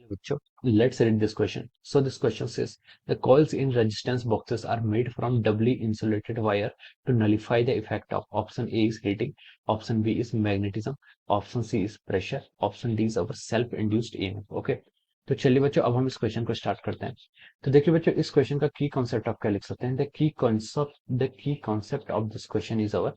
बच्चों, let's read this question. So this question says the coils in resistance boxes are made from doubly insulated wire to nullify the effect of option A is heating, option B is magnetism, option C is pressure, option D is our self-induced EMF. Okay, तो चलिए बच्चों अब हम इस question को start करते हैं। तो देखिए बच्चों इस क्वेश्चन का की कॉन्सेप्ट आप क्या लिख सकते हैं। The key concept of this question is our,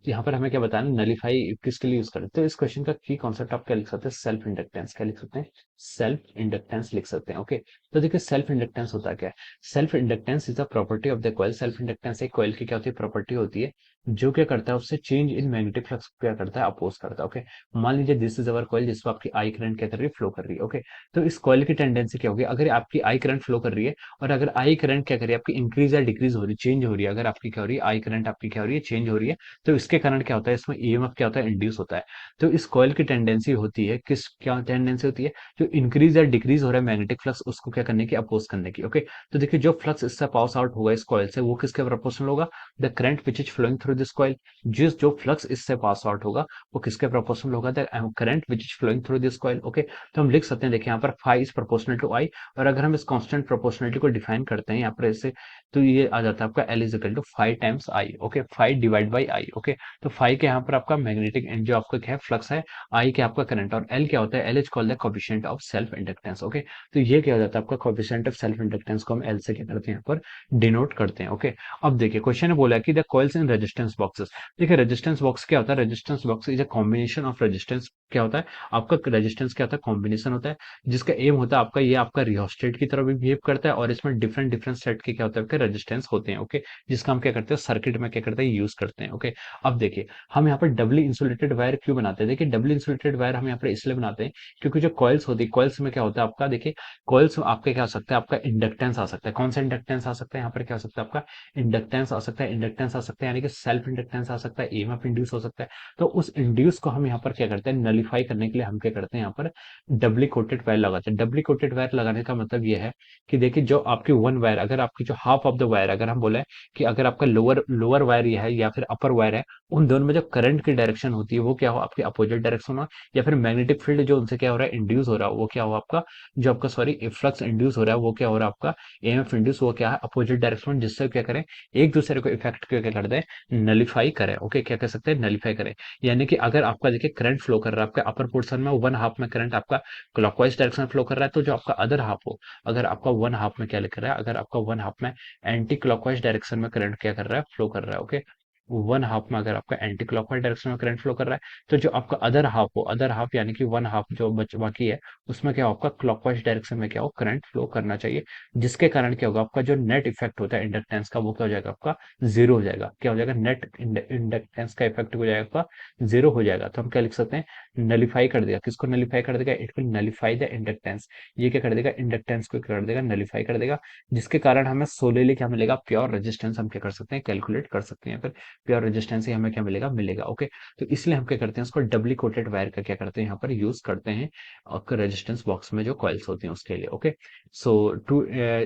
यहाँ पर हमें क्या बताना है, नलीफाई किसके लिए यूज करें। तो इस क्वेश्चन का की कॉन्सेप्ट आप क्या लिख सकते हैं, सेल्फ इंडक्टेंस। क्या लिख सकते हैं, सेल्फ इंडक्टेंस लिख सकते हैं। ओके, तो देखिए सेल्फ इंडक्टेंस होता क्या है। Self inductance is the property of the coil. Self inductance एक कॉइल की क्या होती है, प्रॉपर्टी होती है जो क्या करता है, उससे चेंज इन मैग्नेटिक फ्लक्स क्या करता है, अपोज करता है। ओके, मान लीजिए दिस इज अवर कॉइल जिसको आपकी आई करंट क्या कर रही है, फ्लो कर रही है। ओके, तो इस कॉइल की टेंडेंसी क्या होगी, अगर आपकी आई करंट फ्लो कर रही है और अगर आई करंट क्या कर रही है आपकी इंक्रीज या डिक्रीज हो रही है, चेंज हो रही है, अगर आपकी क्या हो रही है, आई करंट आपकी क्या हो रही है, चेंज हो रही है, तो इसके कारण क्या होता है, इसमें ईएमएफ क्या होता है, इंड्यूस होता है। तो इस कॉइल की टेंडेंसी होती है किस, क्या टेंडेंसी होती है, जो इंक्रीज या डिक्रीज हो रहा है मैग्नेटिक फ्लक्स उसको क्या करने की, अपोज करने की। ओके, तो देखिए जो फ्लक्स इससे पास आउट होगा इस कॉइल से वो किसके प्रोपोर्शनल होगा, the current which is flowing through this coil. जिस जो फ्लक्स इससे पास आउट होगा वो किसके प्रोपोर्शनल होगा, the current which is flowing through this coil. Okay, तो हम लिख सकते हैं देखिए यहाँ पर phi is proportional to I, और अगर हम इस कांस्टेंट प्रोपोर्शनलिटी को डिफाइन करते हैं यहाँ पर ऐसे, तो ये आ जाता है आपका L is equal to five times I. Okay, five divide by I. Okay, तो फाइव के यहाँ पर आपका मैग्नेटिक एंड जो आपका क्या है, फ्लक्स है, आई के आपका करंट, और एल क्या होता है, L is called the coefficient of self inductance. Okay, तो ये क्या हो जाता है आपका कोएफिशिएंट ऑफ सेल्फ इंडक्टेंस को हम एल से क्या करते हैं, यहाँ पर डिनोट करते हैं। ओके, अब देखिए क्वेश्चन ने बोला कि the coils in resistance boxes. देखिए रेजिस्टेंस बॉक्स क्या होता है, resistance box is a combination of resistance. क्या होता है आपका रेजिस्टेंस, क्या होता है, कॉम्बिनेशन होता है जिसका एम होता है आपका, ये आपका रियोस्टेट की तरह भी बिहेव करता है, और इसमें डिफरेंट डिफरेंट सेट के क्या होता है, रेजिस्टेंस होते हैं। ओके, जिसका हम क्या करते हैं, सर्किट में क्या करते हैं, यूज करते हैं। ओके, अब देखिए हम यहाँ पर डबली इंसुलेटेड वायर क्यों बनाते हैं। देखिए डबली इंसुलेटेड वायर हम यहाँ पर इसलिए बनाते हैं क्योंकि जो कॉइल्स होती है, कॉइल्स में क्या होता है आपका, देखिए कॉइल्स में आपका क्या हो सकता है, आपका इंडक्टेंस आ सकता है। कौन सा इंडक्टेंस आ सकता है, यहाँ पर क्या हो सकता है आपका, इंडक्टेंस आ सकता है। इंडक्टेंस आ सकता है यानी कि सेल्फ इंडक्टेंस आ सकता है, ईएमएफ इंड्यूस हो सकता है। तो उस इंड्यूस को हम यहाँ पर क्या करते हैं, नलीफाई करने के लिए हम क्या करते हैं, यहाँ पर डबली कोटेड वायर लगाते हैं। डबली कोटेड वायर लगाने का मतलब ये है कि देखिए जो आपकी वन वायर, अगर आपकी जो हाफ ऑफ द वायर, अगर हम बोले कि अगर आपका लोअर लोअर वायर ये है या फिर अपर वायर है, उन दोनों में जो करंट की डायरेक्शन होती है वो क्या हो, आपकी अपोजिट डायरेक्शन हो, या फिर मैग्नेटिक फील्ड जो उनसे क्या हो रहा है, इंड्यूस हो रहा है, वो क्या हो आपका, जो आपका सॉरी फ्लक्स इंड्यूस हो रहा है वो क्या हो रहा है आपका, एएमएफ इंड्यूस, वो क्या है, अपोजिट डायरेक्शन, जिससे क्या करें, एक दूसरे को इफेक्ट क्या कर दे, नलीफाई करें। ओके, क्या कह सकते हैं, नलीफाई करें। यानी कि अगर आपका देखिए करंट फ्लो कर रहा है आपका अपर पोर्शन में, वन हाफ में करंट आपका क्लॉकवाइज डायरेक्शन फ्लो कर रहा है, तो जो आपका अदर हाफ हो, अगर आपका वन हाफ में क्या लिख रहा है, अगर आपका वन हाफ में एंटी क्लॉकवाइज डायरेक्शन में करंट क्या कर रहा है, फ्लो कर रहा है। ओके, वन हाफ में अगर आपका एंटी क्लॉकवाइज डायरेक्शन में करंट फ्लो कर रहा है, तो जो आपका अदर हाफ हो, अदर हाफ यानी कि वन हाफ जो बच बाकी है, उसमें क्या हो, आपका क्लॉकवाइज डायरेक्शन में क्या हो, करंट फ्लो करना चाहिए। जिसके कारण क्या होगा, आपका जो नेट इफेक्ट होता है इंडक्टेंस का, वो क्या हो जाएगा, आपका जीरो हो जाएगा। क्या हो जाएगा, नेट इंडक्टेंस का इफेक्ट हो जाएगा आपका, जीरो हो जाएगा। तो हम क्या लिख सकते हैं, नलीफाई कर देगा। किसको नलीफाई कर देगा, it will nullify the inductance. ये क्या कर देगा, इंडक्टेंस को कर देगा, नलीफाई कर देगा, जिसके कारण हमें सोलेली क्या मिलेगा, प्योर रेजिस्टेंस हम क्या कर सकते हैं, कैलकुलेट कर सकते हैं। फिर प्योर रेजिस्टेंस ही हमें क्या मिलेगा, मिलेगा। ओके, तो इसलिए हम क्या करते हैं, उसको डबली कोटेड वायर का क्या करते हैं, यहाँ पर यूज करते हैं और रेजिस्टेंस बॉक्स में जो कॉइल्स होती हैं उसके लिए। ओके, सो टू,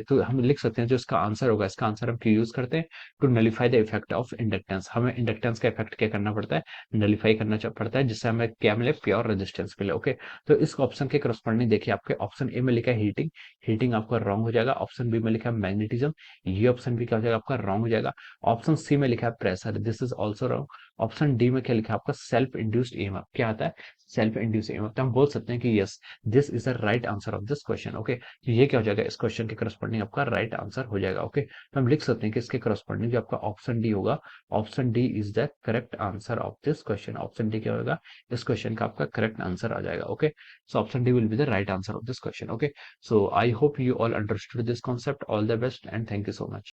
तो हम लिख सकते हैं जो इसका आंसर होगा, इसका आंसर हम क्यों यूज करते हैं, to nullify the effect of inductance. हमें इंडक्टेंस का इफेक्ट क्या करना पड़ता है, नलीफाई करना पड़ता है, जिससे हमें क्या मिले, प्योर रेजिस्टेंस मिले। ओके, तो इस ऑप्शन के करस्पॉन्डिंग देखिए आपके ऑप्शन ए में लिखा है हीटिंग, हीटिंग आपका रॉन्ग हो जाएगा। ऑप्शन बी में लिखा है मैग्नेटिज्म, ये ऑप्शन भी क्या हो जाएगा, आपका रॉन्ग हो जाएगा। ऑप्शन सी में लिखा है pressure, this is also wrong. Option D में क्या लिखा है आपका, सेल्फ इंड्यूस्ड ईएमएफ। क्या आता है, सेल्फ इंड्यूस्ड ईएमएफ। तो हम बोल सकते हैं कि yes, this is the right answer of this question. Okay, तो ये क्या हो जाएगा, इस क्वेश्चन के करस्पॉन्डिंग आपका राइट आंसर हो जाएगा। ओके, तो हम लिख सकते हैं कि इसके करस्पॉन्डिंग जो आपका ऑप्शन डी होगा, option D is the correct answer of this question. Option D क्या होगा, इस क्वेश्चन का आपका करेक्ट आंसर आ जाएगा। Okay, so option D will be the right answer of this question. Okay, so I hope you all understood this concept. All the best and thank you so much.